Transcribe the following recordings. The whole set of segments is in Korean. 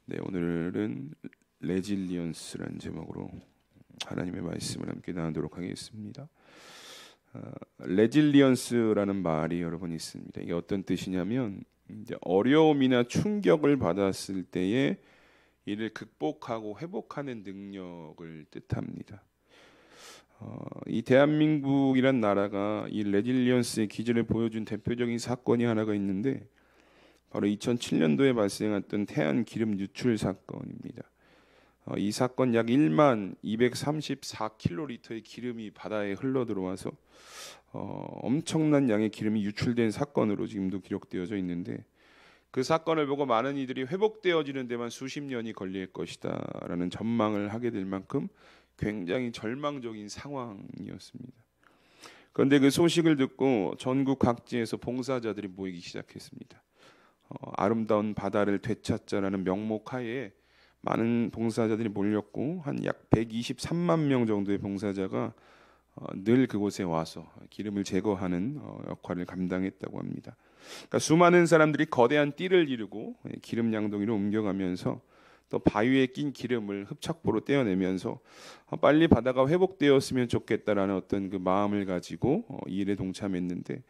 네, 오늘은 레질리언스라는 제목으로 하나님의 말씀을 함께 나누도록 하겠습니다. 레질리언스라는 말이 여러분 있습니다. 이게 어떤 뜻이냐면 이제 어려움이나 충격을 받았을 때에 이를 극복하고 회복하는 능력을 뜻합니다. 이 대한민국이란 나라가 이 레질리언스의 기질을 보여준 대표적인 사건이 하나가 있는데 바로 2007년도에 발생했던 태안 기름 유출 사건입니다. 이 사건 약 1만 234kl의 기름이 바다에 흘러 들어와서 엄청난 양의 기름이 유출된 사건으로 지금도 기록되어져 있는데, 그 사건을 보고 많은 이들이 회복되어지는 데만 수십 년이 걸릴 것이다 라는 전망을 하게 될 만큼 굉장히 절망적인 상황이었습니다. 그런데 그 소식을 듣고 전국 각지에서 봉사자들이 모이기 시작했습니다. 아름다운 바다를 되찾자라는 명목하에 많은 봉사자들이 몰렸고 한 약 123만 명 정도의 봉사자가 늘 그곳에 와서 기름을 제거하는 역할을 감당했다고 합니다. 그러니까 수많은 사람들이 거대한 띠를 이루고 기름 양동이로 옮겨가면서 또 바위에 낀 기름을 흡착포로 떼어내면서 빨리 바다가 회복되었으면 좋겠다라는 어떤 그 마음을 가지고 이 일에 동참했는데,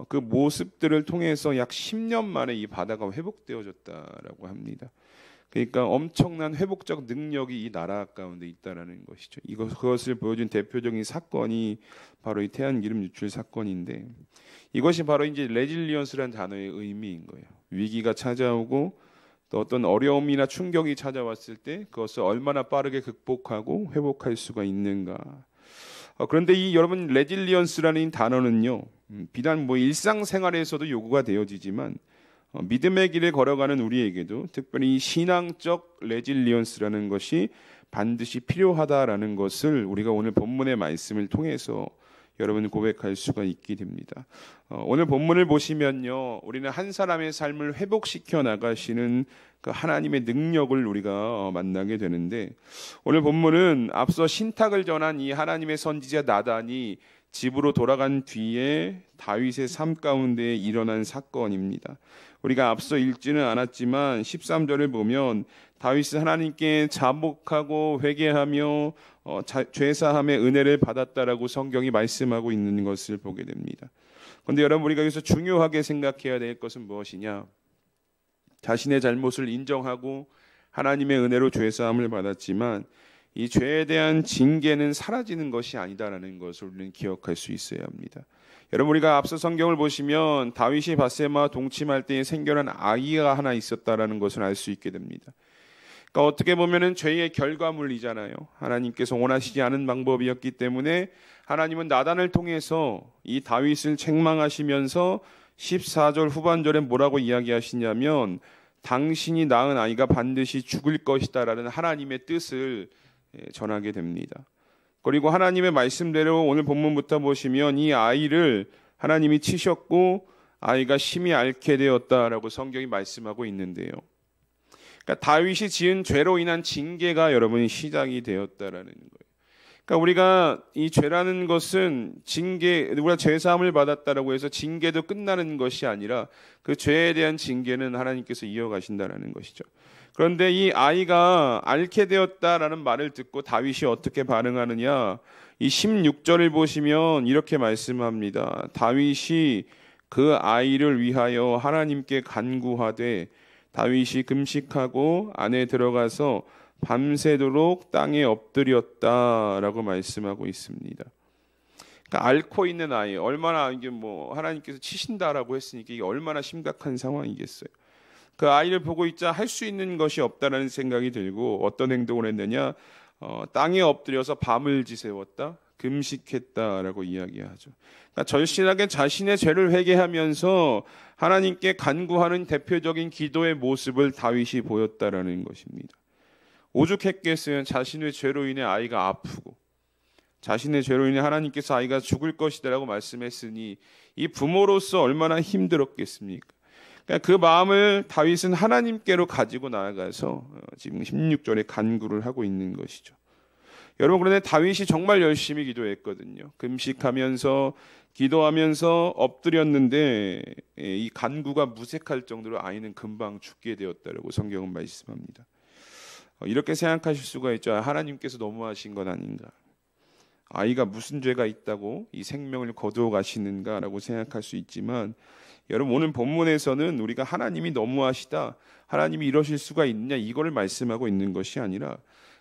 그 모습들을 통해서 약 10년 만에 이 바다가 회복되어졌다라고 합니다. 그러니까 엄청난 회복적 능력이 이 나라 가운데 있다라는 것이죠. 그것을 보여준 대표적인 사건이 바로 이 태안 기름 유출 사건인데, 이것이 바로 이제 레질리언스라는 단어의 의미인 거예요. 위기가 찾아오고 또 어떤 어려움이나 충격이 찾아왔을 때 그것을 얼마나 빠르게 극복하고 회복할 수가 있는가. 그런데 이 여러분 레질리언스라는 단어는요, 비단 일상생활에서도 요구가 되어지지만 믿음의 길을 걸어가는 우리에게도 특별히 신앙적 레질리언스라는 것이 반드시 필요하다라는 것을 우리가 오늘 본문의 말씀을 통해서 여러분 고백할 수가 있게 됩니다. 오늘 본문을 보시면요, 우리는 한 사람의 삶을 회복시켜 나가시는 그 하나님의 능력을 우리가 만나게 되는데, 오늘 본문은 앞서 신탁을 전한 이 하나님의 선지자 나단이 집으로 돌아간 뒤에 다윗의 삶 가운데 일어난 사건입니다. 우리가 앞서 읽지는 않았지만 13절을 보면 다윗은 하나님께 자복하고 회개하며 죄사함의 은혜를 받았다라고 성경이 말씀하고 있는 것을 보게 됩니다. 그런데 여러분, 우리가 여기서 중요하게 생각해야 될 것은 무엇이냐? 자신의 잘못을 인정하고 하나님의 은혜로 죄사함을 받았지만 이 죄에 대한 징계는 사라지는 것이 아니다라는 것을 우리는 기억할 수 있어야 합니다. 여러분, 우리가 앞서 성경을 보시면 다윗이 밧세바와 동침할 때에 생겨난 아이가 하나 있었다라는 것을 알 수 있게 됩니다. 그러니까 어떻게 보면은 죄의 결과물이잖아요. 하나님께서 원하시지 않은 방법이었기 때문에 하나님은 나단을 통해서 이 다윗을 책망하시면서 14절 후반절에 뭐라고 이야기하시냐면 당신이 낳은 아이가 반드시 죽을 것이다라는 하나님의 뜻을 전하게 됩니다. 그리고 하나님의 말씀대로 오늘 본문부터 보시면 이 아이를 하나님이 치셨고 아이가 심히 앓게 되었다라고 성경이 말씀하고 있는데요. 그러니까 다윗이 지은 죄로 인한 징계가 여러분 시작이 되었다라는 거예요. 그러니까 우리가 이 죄라는 것은 우리가 죄 사함을 받았다라고 해서 징계도 끝나는 것이 아니라 그 죄에 대한 징계는 하나님께서 이어가신다라는 것이죠. 그런데 이 아이가 앓게 되었다라는 말을 듣고 다윗이 어떻게 반응하느냐? 이 16절을 보시면 이렇게 말씀합니다. 다윗이 그 아이를 위하여 하나님께 간구하되 다윗이 금식하고 안에 들어가서 밤새도록 땅에 엎드렸다라고 말씀하고 있습니다. 그러니까 앓고 있는 아이, 얼마나 이게 하나님께서 치신다라고 했으니까 이게 얼마나 심각한 상황이겠어요. 그 아이를 보고 있자 할 수 있는 것이 없다라는 생각이 들고 어떤 행동을 했느냐? 땅에 엎드려서 밤을 지새웠다, 금식했다라고 이야기하죠. 그러니까 절실하게 자신의 죄를 회개하면서 하나님께 간구하는 대표적인 기도의 모습을 다윗이 보였다라는 것입니다. 오죽했겠어요. 자신의 죄로 인해 아이가 아프고 자신의 죄로 인해 하나님께서 아이가 죽을 것이다라고 말씀했으니 이 부모로서 얼마나 힘들었겠습니까? 그러니까 그 마음을 다윗은 하나님께로 가지고 나아가서 지금 16절에 간구를 하고 있는 것이죠. 여러분, 그런데 다윗이 정말 열심히 기도했거든요. 금식하면서 기도하면서 엎드렸는데 이 간구가 무색할 정도로 아이는 금방 죽게 되었다라고 성경은 말씀합니다. 이렇게 생각하실 수가 있죠. 하나님께서 너무하신 건 아닌가? 아이가 무슨 죄가 있다고 이 생명을 거두어 가시는가라고 생각할 수 있지만, 여러분, 오늘 본문에서는 우리가 하나님이 너무하시다, 하나님이 이러실 수가 있느냐, 이거를 말씀하고 있는 것이 아니라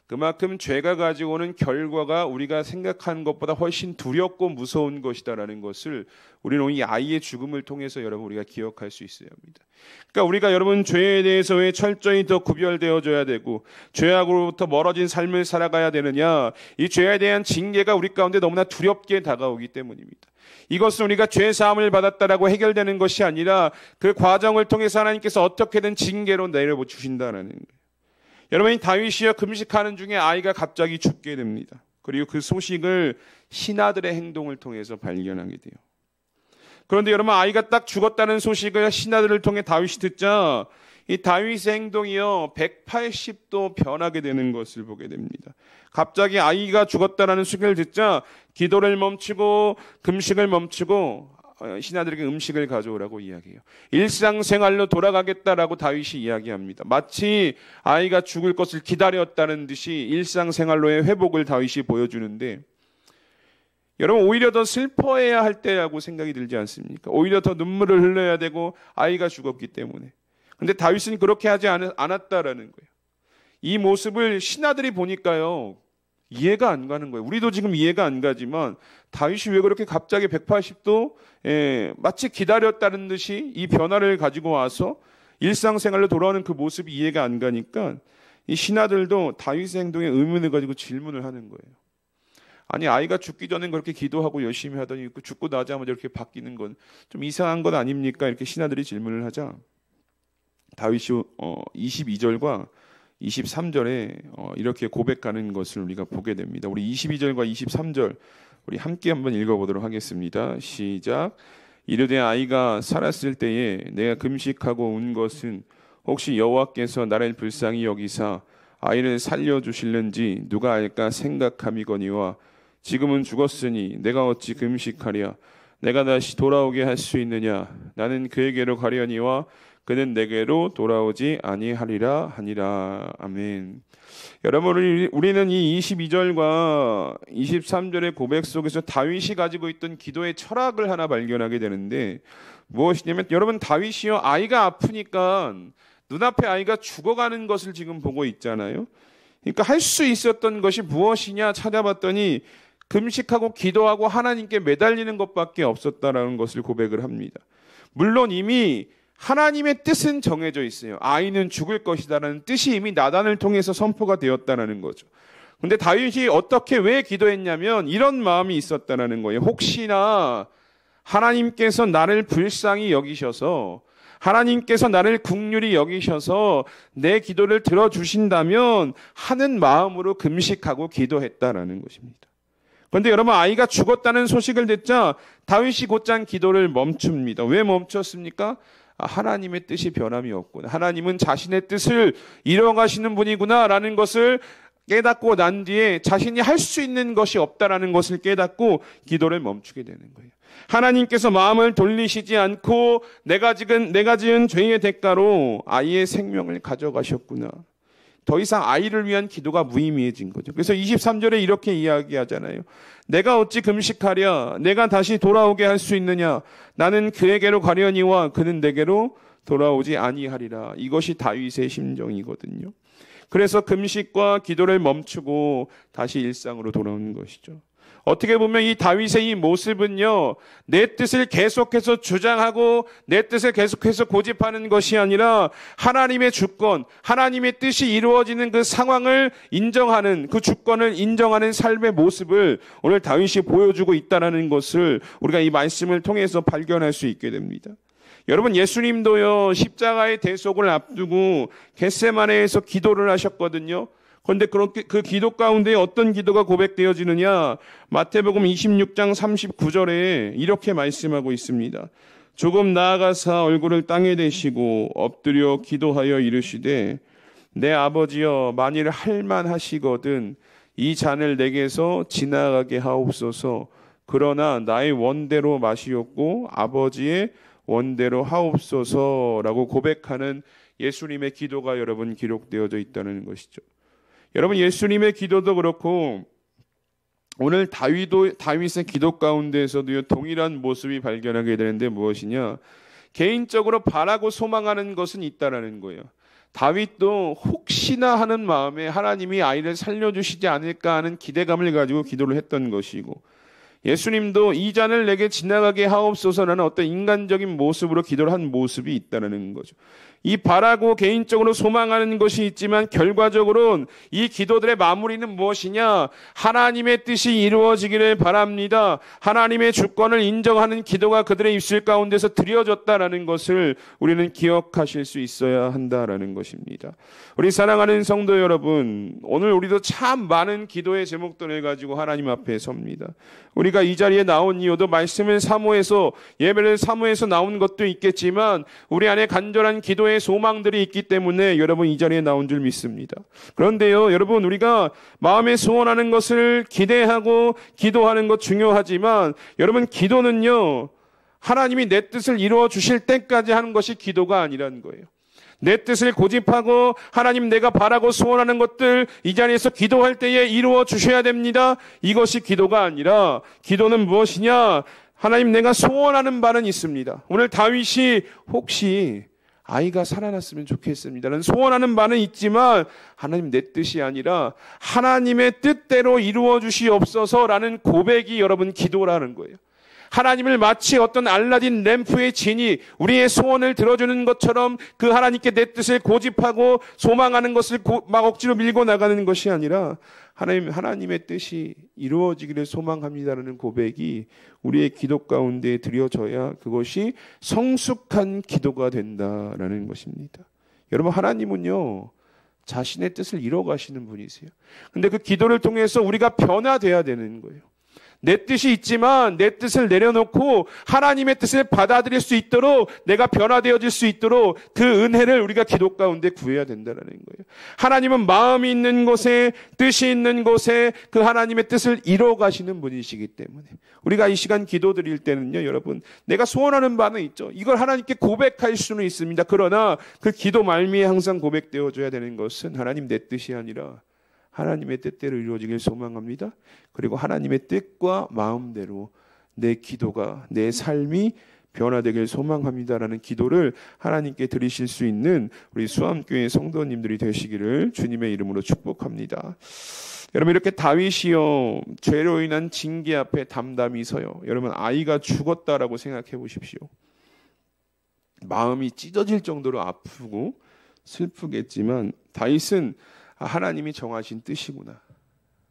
그만큼 죄가 가지고 오는 결과가 우리가 생각하는 것보다 훨씬 두렵고 무서운 것이다라는 것을 우리는 이 아이의 죽음을 통해서 여러분 우리가 기억할 수 있어야 합니다. 그러니까 우리가 여러분 죄에 대해서 왜 철저히 더 구별되어져야 되고 죄악으로부터 멀어진 삶을 살아가야 되느냐, 이 죄에 대한 징계가 우리 가운데 너무나 두렵게 다가오기 때문입니다. 이것은 우리가 죄 사함을 받았다라고 해결되는 것이 아니라 그 과정을 통해서 하나님께서 어떻게든 징계로 내려주신다는 거예요. 여러분, 이 다윗이요 금식하는 중에 아이가 갑자기 죽게 됩니다. 그리고 그 소식을 신하들의 행동을 통해서 발견하게 돼요. 그런데 여러분, 아이가 딱 죽었다는 소식을 신하들을 통해 다윗이 듣자 이 다윗의 행동이요 180도 변하게 되는 것을 보게 됩니다. 갑자기 아이가 죽었다라는 소식을 듣자 기도를 멈추고 금식을 멈추고 신하들에게 음식을 가져오라고 이야기해요. 일상생활로 돌아가겠다라고 다윗이 이야기합니다. 마치 아이가 죽을 것을 기다렸다는 듯이 일상생활로의 회복을 다윗이 보여주는데, 여러분, 오히려 더 슬퍼해야 할 때라고 생각이 들지 않습니까? 오히려 더 눈물을 흘려야 되고 아이가 죽었기 때문에. 근데 다윗은 그렇게 하지 않았다라는 거예요. 이 모습을 신하들이 보니까요 이해가 안 가는 거예요. 우리도 지금 이해가 안 가지만 다윗이 왜 그렇게 갑자기 180도 마치 기다렸다는 듯이 이 변화를 가지고 와서 일상생활로 돌아오는 그 모습이 이해가 안 가니까 이 신하들도 다윗의 행동에 의문을 가지고 질문을 하는 거예요. 아니, 아이가 죽기 전엔 그렇게 기도하고 열심히 하더니 죽고 나자마자 이렇게 바뀌는 건 좀 이상한 것 아닙니까? 이렇게 신하들이 질문을 하자 다윗이 22절과 23절에 이렇게 고백하는 것을 우리가 보게 됩니다. 우리 22절과 23절 우리 함께 한번 읽어보도록 하겠습니다. 시작. 이르되 아이가 살았을 때에 내가 금식하고 운 것은 혹시 여호와께서 나를 불쌍히 여기사 아이를 살려주실는지 누가 알까 생각함이거니와 지금은 죽었으니 내가 어찌 금식하랴. 내가 다시 돌아오게 할 수 있느냐. 나는 그에게로 가려니와 그는 내게로 돌아오지 아니하리라 하니라. 아멘. 여러분, 우리는 이 22절과 23절의 고백 속에서 다윗이 가지고 있던 기도의 철학을 하나 발견하게 되는데, 무엇이냐면, 여러분, 다윗이요 아이가 아프니까 눈앞에 아이가 죽어가는 것을 지금 보고 있잖아요. 그러니까 할 수 있었던 것이 무엇이냐 찾아봤더니 금식하고 기도하고 하나님께 매달리는 것밖에 없었다라는 것을 고백을 합니다. 물론 이미 하나님의 뜻은 정해져 있어요. 아이는 죽을 것이다라는 뜻이 이미 나단을 통해서 선포가 되었다라는 거죠. 근데 다윗이 어떻게 왜 기도했냐면 이런 마음이 있었다라는 거예요. 혹시나 하나님께서 나를 불쌍히 여기셔서, 하나님께서 나를 긍휼히 여기셔서 내 기도를 들어주신다면 하는 마음으로 금식하고 기도했다라는 것입니다. 그런데 여러분, 아이가 죽었다는 소식을 듣자 다윗이 곧장 기도를 멈춥니다. 왜 멈췄습니까? 하나님의 뜻이 변함이 없구나. 하나님은 자신의 뜻을 이뤄가시는 분이구나 라는 것을 깨닫고 난 뒤에 자신이 할 수 있는 것이 없다라는 것을 깨닫고 기도를 멈추게 되는 거예요. 하나님께서 마음을 돌리시지 않고 내가 지은 죄의 대가로 아이의 생명을 가져가셨구나. 더 이상 아이를 위한 기도가 무의미해진 거죠. 그래서 23절에 이렇게 이야기하잖아요. 내가 어찌 금식하랴. 내가 다시 돌아오게 할 수 있느냐. 나는 그에게로 가려니와 그는 내게로 돌아오지 아니하리라. 이것이 다윗의 심정이거든요. 그래서 금식과 기도를 멈추고 다시 일상으로 돌아오는 것이죠. 어떻게 보면 이 다윗의 이 모습은요, 내 뜻을 계속해서 주장하고 내 뜻을 계속해서 고집하는 것이 아니라 하나님의 주권, 하나님의 뜻이 이루어지는 그 상황을 인정하는, 그 주권을 인정하는 삶의 모습을 오늘 다윗이 보여주고 있다는 것을 우리가 이 말씀을 통해서 발견할 수 있게 됩니다. 여러분, 예수님도요 십자가의 대속을 앞두고 겟세마네에서 기도를 하셨거든요. 그런데 그 기도 가운데 어떤 기도가 고백되어지느냐? 마태복음 26장 39절에 이렇게 말씀하고 있습니다. 조금 나아가사 얼굴을 땅에 대시고 엎드려 기도하여 이르시되 내 아버지여 만일 할만하시거든 이 잔을 내게서 지나가게 하옵소서. 그러나 나의 원대로 마시옵고 아버지의 원대로 하옵소서라고 고백하는 예수님의 기도가 여러분 기록되어져 있다는 것이죠. 여러분, 예수님의 기도도 그렇고 오늘 다윗의 기도 가운데에서도 동일한 모습이 발견하게 되는데 무엇이냐? 개인적으로 바라고 소망하는 것은 있다라는 거예요. 다윗도 혹시나 하는 마음에 하나님이 아이를 살려주시지 않을까 하는 기대감을 가지고 기도를 했던 것이고, 예수님도 이 잔을 내게 지나가게 하옵소서라는 어떤 인간적인 모습으로 기도를 한 모습이 있다는 거죠. 이 바라고 개인적으로 소망하는 것이 있지만 결과적으로는 이 기도들의 마무리는 무엇이냐? 하나님의 뜻이 이루어지기를 바랍니다. 하나님의 주권을 인정하는 기도가 그들의 입술 가운데서 드려졌다라는 것을 우리는 기억하실 수 있어야 한다라는 것입니다. 우리 사랑하는 성도 여러분, 오늘 우리도 참 많은 기도의 제목들을 가지고 하나님 앞에 섭니다. 우리가 이 자리에 나온 이유도 말씀을 사모해서, 예배를 사모해서 나온 것도 있겠지만 우리 안에 간절한 기도의 소망들이 있기 때문에 여러분 이 자리에 나온 줄 믿습니다. 그런데요, 여러분, 우리가 마음에 소원하는 것을 기대하고 기도하는 것 중요하지만 여러분, 기도는요, 하나님이 내 뜻을 이루어 주실 때까지 하는 것이 기도가 아니라는 거예요. 내 뜻을 고집하고 하나님 내가 바라고 소원하는 것들 이 자리에서 기도할 때에 이루어 주셔야 됩니다. 이것이 기도가 아니라, 기도는 무엇이냐? 하나님, 내가 소원하는 바는 있습니다. 오늘 다윗이 혹시 아이가 살아났으면 좋겠습니다는 소원하는 바는 있지만 하나님, 내 뜻이 아니라 하나님의 뜻대로 이루어 주시옵소서라는 고백이 여러분 기도라는 거예요. 하나님을 마치 어떤 알라딘 램프의 진이 우리의 소원을 들어주는 것처럼 그 하나님께 내 뜻을 고집하고 소망하는 것을 막 억지로 밀고 나가는 것이 아니라 하나님의 뜻이 이루어지기를 소망합니다라는 고백이 우리의 기도 가운데 드려져야 그것이 성숙한 기도가 된다라는 것입니다. 여러분, 하나님은요, 자신의 뜻을 이뤄가시는 분이세요. 근데 그 기도를 통해서 우리가 변화돼야 되는 거예요. 내 뜻이 있지만 내 뜻을 내려놓고 하나님의 뜻을 받아들일 수 있도록, 내가 변화되어질 수 있도록 그 은혜를 우리가 기도 가운데 구해야 된다는 거예요. 하나님은 마음이 있는 곳에, 뜻이 있는 곳에 그 하나님의 뜻을 이뤄 가시는 분이시기 때문에 우리가 이 시간 기도 드릴 때는요, 여러분, 내가 소원하는 바는 있죠. 이걸 하나님께 고백할 수는 있습니다. 그러나 그 기도 말미에 항상 고백되어져야 되는 것은 하나님, 내 뜻이 아니라 하나님의 뜻대로 이루어지길 소망합니다. 그리고 하나님의 뜻과 마음대로 내 기도가, 내 삶이 변화되길 소망합니다라는 기도를 하나님께 드리실 수 있는 우리 수암교회 성도님들이 되시기를 주님의 이름으로 축복합니다. 여러분, 이렇게 다윗이요, 죄로 인한 징계 앞에 담담히 서요. 여러분, 아이가 죽었다라고 생각해 보십시오. 마음이 찢어질 정도로 아프고 슬프겠지만 다윗은 하나님이 정하신 뜻이구나,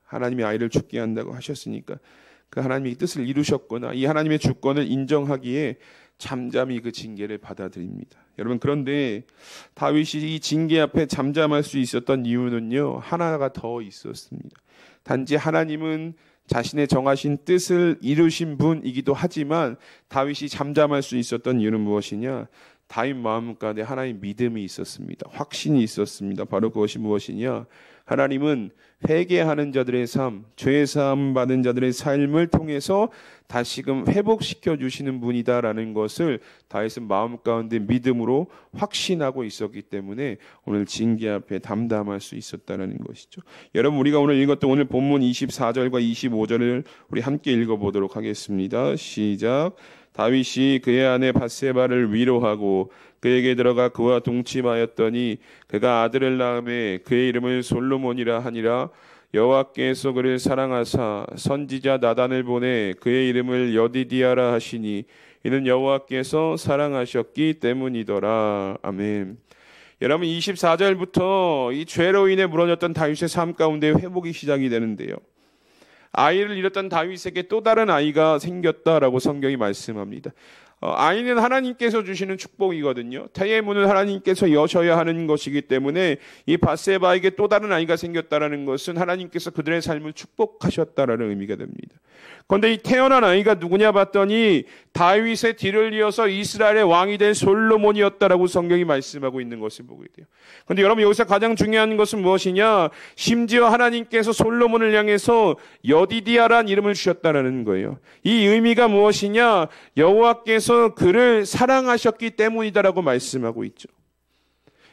하나님이 아이를 죽게 한다고 하셨으니까 그 하나님의 뜻을 이루셨거나 이 하나님의 주권을 인정하기에 잠잠히 그 징계를 받아들입니다. 여러분, 그런데 다윗이 이 징계 앞에 잠잠할 수 있었던 이유는요, 하나가 더 있었습니다. 단지 하나님은 자신의 정하신 뜻을 이루신 분이기도 하지만 다윗이 잠잠할 수 있었던 이유는 무엇이냐? 다윗 마음 가운데 하나님의 믿음이 있었습니다. 확신이 있었습니다. 바로 그것이 무엇이냐? 하나님은 회개하는 자들의 삶, 죄 사함 받은 자들의 삶을 통해서 다시금 회복시켜 주시는 분이다라는 것을 다윗은 마음 가운데 믿음으로 확신하고 있었기 때문에 오늘 징계 앞에 담담할 수 있었다는 것이죠. 여러분, 우리가 오늘 읽었던 오늘 본문 24절과 25절을 우리 함께 읽어보도록 하겠습니다. 시작. 다윗이 그의 아내 밧세바를 위로하고 그에게 들어가 그와 동침하였더니 그가 아들을 낳음에 그의 이름을 솔로몬이라 하니라. 여호와께서 그를 사랑하사 선지자 나단을 보내 그의 이름을 여디디아라 하시니 이는 여호와께서 사랑하셨기 때문이더라. 아멘. 여러분, 24절부터 이 죄로 인해 무너졌던 다윗의 삶 가운데 회복이 시작이 되는데요, 아이를 잃었던 다윗에게 또 다른 아이가 생겼다라고 성경이 말씀합니다. 아이는 하나님께서 주시는 축복이거든요. 태의 문을 하나님께서 여셔야 하는 것이기 때문에 이 밧세바에게 또 다른 아이가 생겼다라는 것은 하나님께서 그들의 삶을 축복하셨다라는 의미가 됩니다. 그런데 이 태어난 아이가 누구냐 봤더니 다윗의 뒤를 이어서 이스라엘의 왕이 된 솔로몬이었다라고 성경이 말씀하고 있는 것을 보게 돼요. 그런데 여러분 여기서 가장 중요한 것은 무엇이냐? 심지어 하나님께서 솔로몬을 향해서 여디디아란 이름을 주셨다라는 거예요. 이 의미가 무엇이냐? 여호와께서 그를 사랑하셨기 때문이다라고 말씀하고 있죠.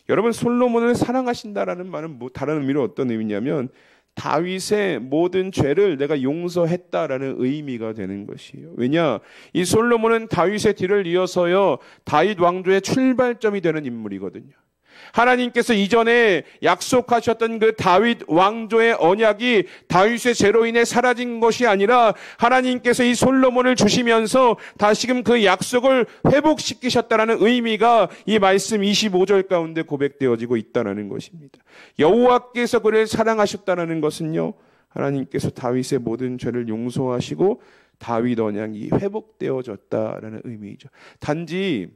여러분 솔로몬을 사랑하신다라는 말은 다른 의미로 어떤 의미냐면 다윗의 모든 죄를 내가 용서했다라는 의미가 되는 것이에요. 왜냐? 이 솔로몬은 다윗의 뒤를 이어서요 다윗 왕조의 출발점이 되는 인물이거든요. 하나님께서 이전에 약속하셨던 그 다윗 왕조의 언약이 다윗의 죄로 인해 사라진 것이 아니라 하나님께서 이 솔로몬을 주시면서 다시금 그 약속을 회복시키셨다는 의미가 이 말씀 25절 가운데 고백되어지고 있다는 것입니다. 여호와께서 그를 사랑하셨다는 것은요 하나님께서 다윗의 모든 죄를 용서하시고 다윗 언약이 회복되어졌다라는 의미이죠. 단지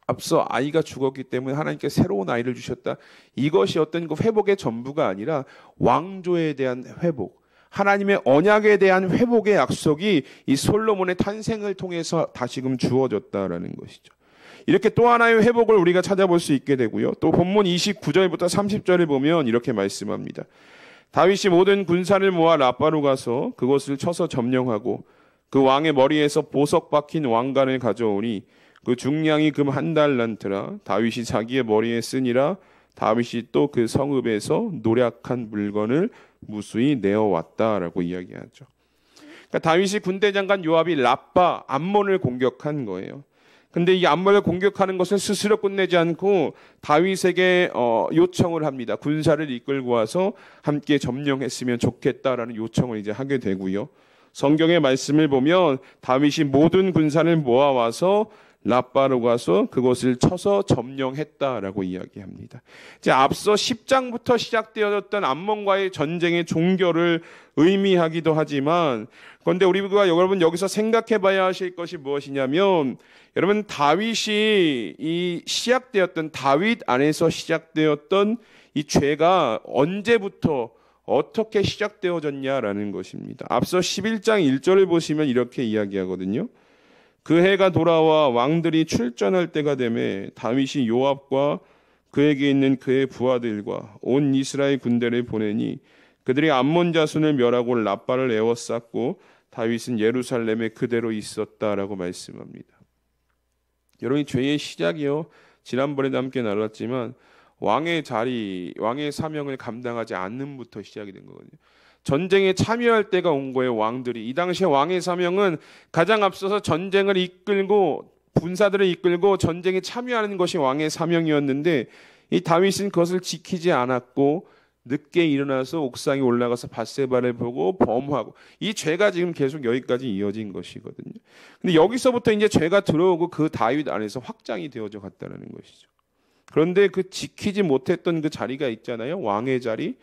앞서 아이가 죽었기 때문에 하나님께서 새로운 아이를 주셨다. 이것이 어떤 그 회복의 전부가 아니라 왕조에 대한 회복, 하나님의 언약에 대한 회복의 약속이 이 솔로몬의 탄생을 통해서 다시금 주어졌다라는 것이죠. 이렇게 또 하나의 회복을 우리가 찾아볼 수 있게 되고요. 또 본문 29절부터 30절을 보면 이렇게 말씀합니다. 다윗이 모든 군사를 모아 라빠로 가서 그곳을 쳐서 점령하고 그 왕의 머리에서 보석 박힌 왕관을 가져오니 그 중량이 금 1달란트라. 다윗이 자기의 머리에 쓰니라. 다윗이 또 그 성읍에서 노략한 물건을 무수히 내어왔다라고 이야기하죠. 그러니까 다윗이 군대 장관 요압이 라빠 암몬을 공격한 거예요. 근데 이 암몬을 공격하는 것을 스스로 끝내지 않고 다윗에게 요청을 합니다. 군사를 이끌고 와서 함께 점령했으면 좋겠다라는 요청을 이제 하게 되고요. 성경의 말씀을 보면 다윗이 모든 군사를 모아와서 라빠로 가서 그것을 쳐서 점령했다라고 이야기합니다. 이제 앞서 10장부터 시작되어졌던 암몬과의 전쟁의 종결을 의미하기도 하지만, 그런데 우리가 여러분 여기서 생각해 봐야 하실 것이 무엇이냐면, 여러분 다윗이 이 시작되었던 다윗 안에서 시작되었던 이 죄가 언제부터 어떻게 시작되어졌냐라는 것입니다. 앞서 11장 1절을 보시면 이렇게 이야기하거든요. 그 해가 돌아와 왕들이 출전할 때가 되매 다윗이 요압과 그에게 있는 그의 부하들과 온 이스라엘 군대를 보내니 그들이 암몬 자손을 멸하고 라빠를 에워쌌고 다윗은 예루살렘에 그대로 있었다라고 말씀합니다. 여러분 이 죄의 시작이요. 지난번에도 함께 나눴지만 왕의 자리, 왕의 사명을 감당하지 않는부터 시작이 된 거거든요. 전쟁에 참여할 때가 온 거예요. 왕들이. 이 당시에 왕의 사명은 가장 앞서서 전쟁을 이끌고 군사들을 이끌고 전쟁에 참여하는 것이 왕의 사명이었는데 이 다윗은 그것을 지키지 않았고 늦게 일어나서 옥상에 올라가서 밧세바를 보고 범하고 이 죄가 지금 계속 여기까지 이어진 것이거든요. 근데 여기서부터 이제 죄가 들어오고 그 다윗 안에서 확장이 되어져 갔다는 것이죠. 그런데 그 지키지 못했던 그 자리가 있잖아요. 왕의 자리.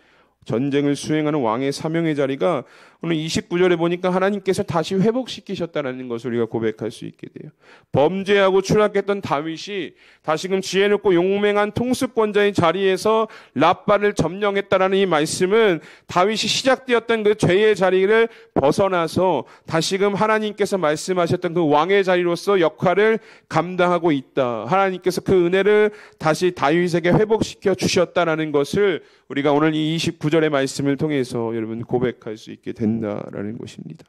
전쟁을 수행하는 왕의 사명의 자리가 오늘 29절에 보니까 하나님께서 다시 회복시키셨다는 것을 우리가 고백할 수 있게 돼요. 범죄하고 추락했던 다윗이 다시금 지혜롭고 용맹한 통수권자의 자리에서 라빠를 점령했다라는 이 말씀은 다윗이 시작되었던 그 죄의 자리를 벗어나서 다시금 하나님께서 말씀하셨던 그 왕의 자리로서 역할을 감당하고 있다. 하나님께서 그 은혜를 다시 다윗에게 회복시켜 주셨다라는 것을 우리가 오늘 이 29절의 말씀을 통해서 여러분 고백할 수 있게 된다라는 것입니다.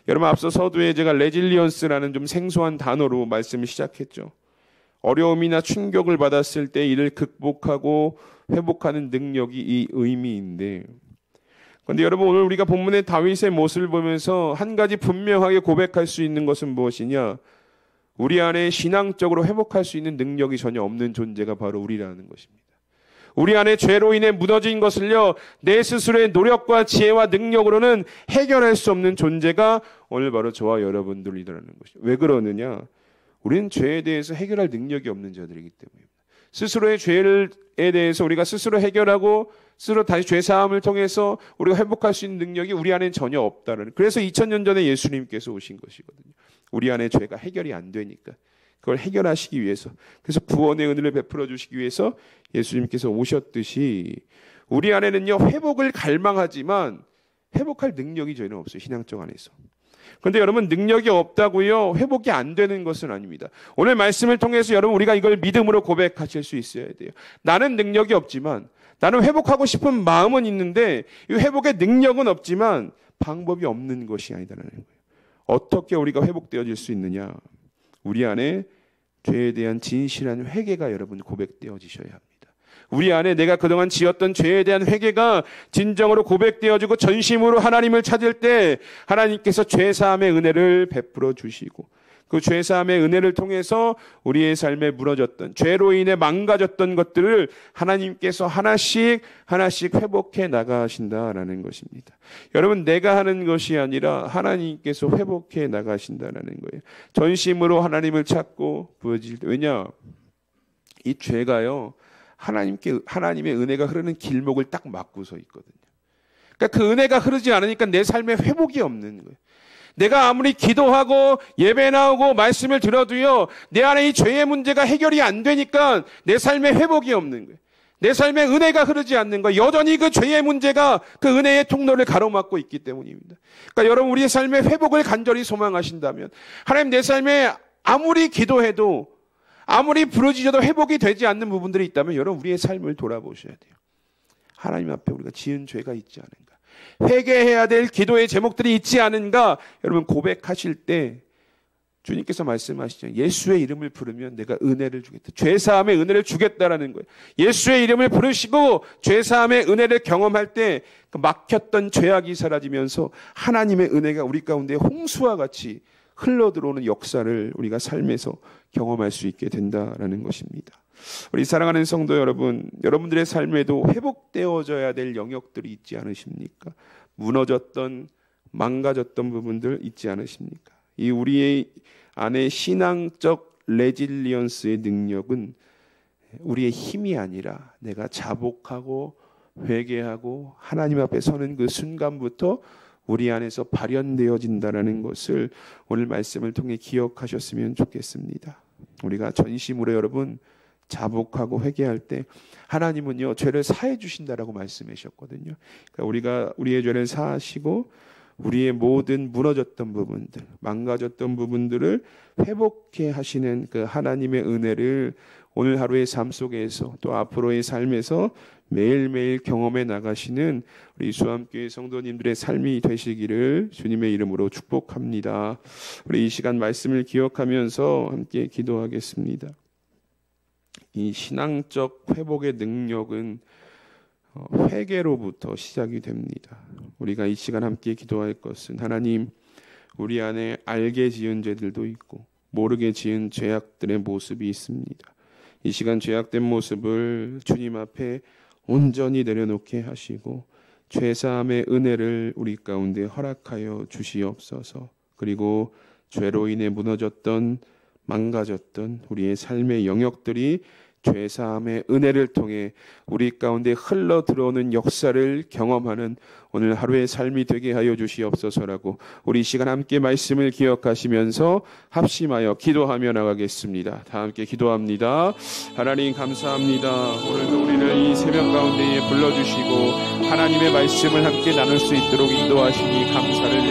여러분 앞서 서두에 제가 레질리언스라는 좀 생소한 단어로 말씀을 시작했죠. 어려움이나 충격을 받았을 때 이를 극복하고 회복하는 능력이 이 의미인데, 그런데 여러분 오늘 우리가 본문의 다윗의 모습을 보면서 한 가지 분명하게 고백할 수 있는 것은 무엇이냐? 우리 안에 신앙적으로 회복할 수 있는 능력이 전혀 없는 존재가 바로 우리라는 것입니다. 우리 안에 죄로 인해 무너진 것을요, 내 스스로의 노력과 지혜와 능력으로는 해결할 수 없는 존재가 오늘 바로 저와 여러분들이라는 것이죠. 왜 그러느냐? 우리는 죄에 대해서 해결할 능력이 없는 자들이기 때문입니다. 스스로의 죄에 대해서 우리가 스스로 해결하고 스스로 다시 죄사함을 통해서 우리가 회복할 수 있는 능력이 우리 안에는 전혀 없다는. 그래서 2000년 전에 예수님께서 오신 것이거든요. 우리 안에 죄가 해결이 안 되니까 그걸 해결하시기 위해서, 그래서 구원의 은혜를 베풀어 주시기 위해서 예수님께서 오셨듯이 우리 안에는요 회복을 갈망하지만 회복할 능력이 저희는 없어요. 신앙적 안에서. 그런데 여러분, 능력이 없다고요 회복이 안 되는 것은 아닙니다. 오늘 말씀을 통해서 여러분 우리가 이걸 믿음으로 고백하실 수 있어야 돼요. 나는 능력이 없지만, 나는 회복하고 싶은 마음은 있는데 이 회복의 능력은 없지만 방법이 없는 것이 아니다라는 거예요. 어떻게 우리가 회복되어질 수 있느냐? 우리 안에 죄에 대한 진실한 회개가 여러분 고백되어지셔야 합니다. 우리 안에 내가 그동안 지었던 죄에 대한 회개가 진정으로 고백되어지고 전심으로 하나님을 찾을 때 하나님께서 죄사함의 은혜를 베풀어 주시고, 그 죄사함의 은혜를 통해서 우리의 삶에 무너졌던, 죄로 인해 망가졌던 것들을 하나님께서 하나씩 회복해 나가신다라는 것입니다. 여러분, 내가 하는 것이 아니라 하나님께서 회복해 나가신다라는 거예요. 전심으로 하나님을 찾고 부어질 때. 왜냐? 이 죄가요 하나님의 은혜가 흐르는 길목을 딱 막고서 있거든요. 그러니까 그 은혜가 흐르지 않으니까 내 삶에 회복이 없는 거예요. 내가 아무리 기도하고 예배 나오고 말씀을 들어도요 내 안에 이 죄의 문제가 해결이 안 되니까 내 삶에 회복이 없는 거예요. 내 삶에 은혜가 흐르지 않는 거예요. 여전히 그 죄의 문제가 그 은혜의 통로를 가로막고 있기 때문입니다. 그러니까 여러분, 우리의 삶의 회복을 간절히 소망하신다면, 하나님, 내 삶에 아무리 기도해도 아무리 부르짖어도 회복이 되지 않는 부분들이 있다면 여러분, 우리의 삶을 돌아보셔야 돼요. 하나님 앞에 우리가 지은 죄가 있지 않은가, 회개해야 될 기도의 제목들이 있지 않은가, 여러분 고백하실 때 주님께서 말씀하시죠. 예수의 이름을 부르면 내가 은혜를 주겠다. 죄사함의 은혜를 주겠다라는 거예요. 예수의 이름을 부르시고 죄사함의 은혜를 경험할 때 그 막혔던 죄악이 사라지면서 하나님의 은혜가 우리 가운데 홍수와 같이 흘러들어오는 역사를 우리가 삶에서 경험할 수 있게 된다라는 것입니다. 우리 사랑하는 성도 여러분, 여러분들의 삶에도 회복되어져야 될 영역들이 있지 않으십니까? 무너졌던, 망가졌던 부분들 있지 않으십니까? 이 우리의 안에 신앙적 레질리언스의 능력은 우리의 힘이 아니라 내가 자복하고 회개하고 하나님 앞에 서는 그 순간부터 우리 안에서 발현되어진다는 것을 오늘 말씀을 통해 기억하셨으면 좋겠습니다. 우리가 전심으로 여러분 자복하고 회개할 때 하나님은요 죄를 사해 주신다라고 말씀하셨거든요. 그러니까 우리가 우리의 죄를 사하시고 우리의 모든 무너졌던 부분들, 망가졌던 부분들을 회복해 하시는 그 하나님의 은혜를 오늘 하루의 삶 속에서 또 앞으로의 삶에서 매일매일 경험해 나가시는 우리 수암교회 성도님들의 삶이 되시기를 주님의 이름으로 축복합니다. 우리 이 시간 말씀을 기억하면서 함께 기도하겠습니다. 이 신앙적 회복의 능력은 회개로부터 시작이 됩니다. 우리가 이 시간 함께 기도할 것은, 하나님, 우리 안에 알게 지은 죄들도 있고 모르게 지은 죄악들의 모습이 있습니다. 이 시간 죄악된 모습을 주님 앞에 온전히 내려놓게 하시고 죄사함의 은혜를 우리 가운데 허락하여 주시옵소서. 그리고 죄로 인해 무너졌던, 망가졌던 우리의 삶의 영역들이 죄사함의 은혜를 통해 우리 가운데 흘러 들어오는 역사를 경험하는 오늘 하루의 삶이 되게 하여 주시옵소서라고 우리 시간 함께 말씀을 기억하시면서 합심하여 기도하며 나가겠습니다. 다 함께 기도합니다. 하나님 감사합니다. 오늘도 우리를 이 새벽 가운데에 불러주시고 하나님의 말씀을 함께 나눌 수 있도록 인도하시니 감사를